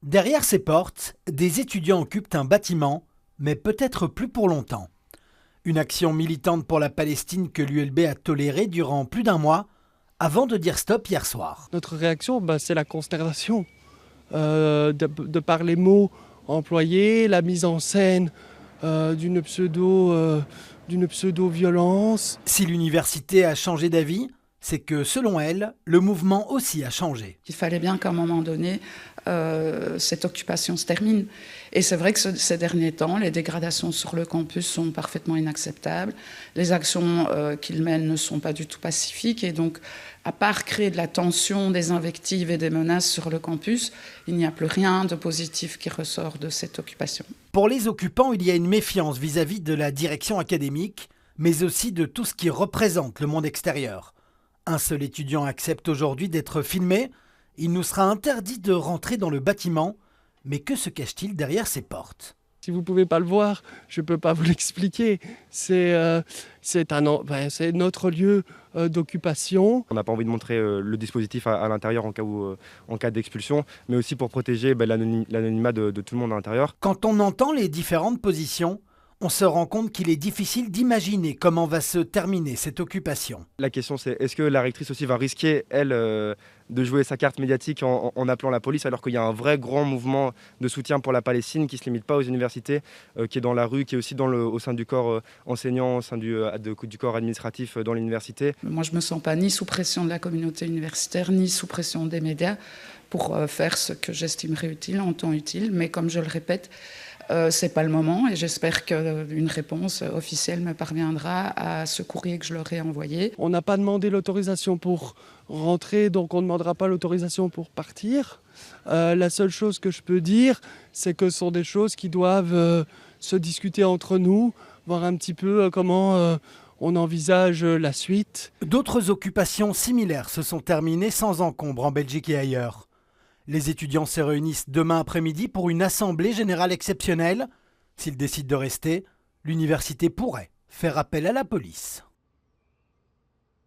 Derrière ces portes, des étudiants occupent un bâtiment, mais peut-être plus pour longtemps. Une action militante pour la Palestine que l'ULB a tolérée durant plus d'un mois, avant de dire stop hier soir. Notre réaction, c'est la consternation de par les mots employés, la mise en scène d'une pseudo-violence. Si l'université a changé d'avis, c'est que selon elle, le mouvement aussi a changé. Il fallait bien qu'à un moment donné, cette occupation se termine. Et c'est vrai que ces derniers temps, les dégradations sur le campus sont parfaitement inacceptables. Les actions qu'ils mènent ne sont pas du tout pacifiques. Et donc, à part créer de la tension, des invectives et des menaces sur le campus, il n'y a plus rien de positif qui ressort de cette occupation. Pour les occupants, il y a une méfiance vis-à-vis de la direction académique, mais aussi de tout ce qui représente le monde extérieur. Un seul étudiant accepte aujourd'hui d'être filmé. Il nous sera interdit de rentrer dans le bâtiment. Mais que se cache-t-il derrière ces portes ? Si vous ne pouvez pas le voir, je ne peux pas vous l'expliquer. C'est notre lieu d'occupation. On n'a pas envie de montrer le dispositif à l'intérieur en cas d'expulsion, mais aussi pour protéger l'anonymat de tout le monde à l'intérieur. Quand on entend les différentes positions, on se rend compte qu'il est difficile d'imaginer comment va se terminer cette occupation. La question c'est, est-ce que la rectrice aussi va risquer, elle, de jouer sa carte médiatique en appelant la police, alors qu'il y a un vrai grand mouvement de soutien pour la Palestine qui ne se limite pas aux universités, qui est dans la rue, qui est aussi au sein du corps enseignant, au sein du corps administratif dans l'université. Moi, je ne me sens pas ni sous pression de la communauté universitaire, ni sous pression des médias pour faire ce que j'estimerais utile en temps utile. Mais comme je le répète, c'est pas le moment et j'espère qu'une réponse officielle me parviendra à ce courrier que je leur ai envoyé. On n'a pas demandé l'autorisation pour rentrer, donc on ne demandera pas l'autorisation pour partir. La seule chose que je peux dire, c'est que ce sont des choses qui doivent se discuter entre nous, voir un petit peu comment on envisage la suite. D'autres occupations similaires se sont terminées sans encombre en Belgique et ailleurs. Les étudiants se réunissent demain après-midi pour une assemblée générale exceptionnelle. S'ils décident de rester, l'université pourrait faire appel à la police.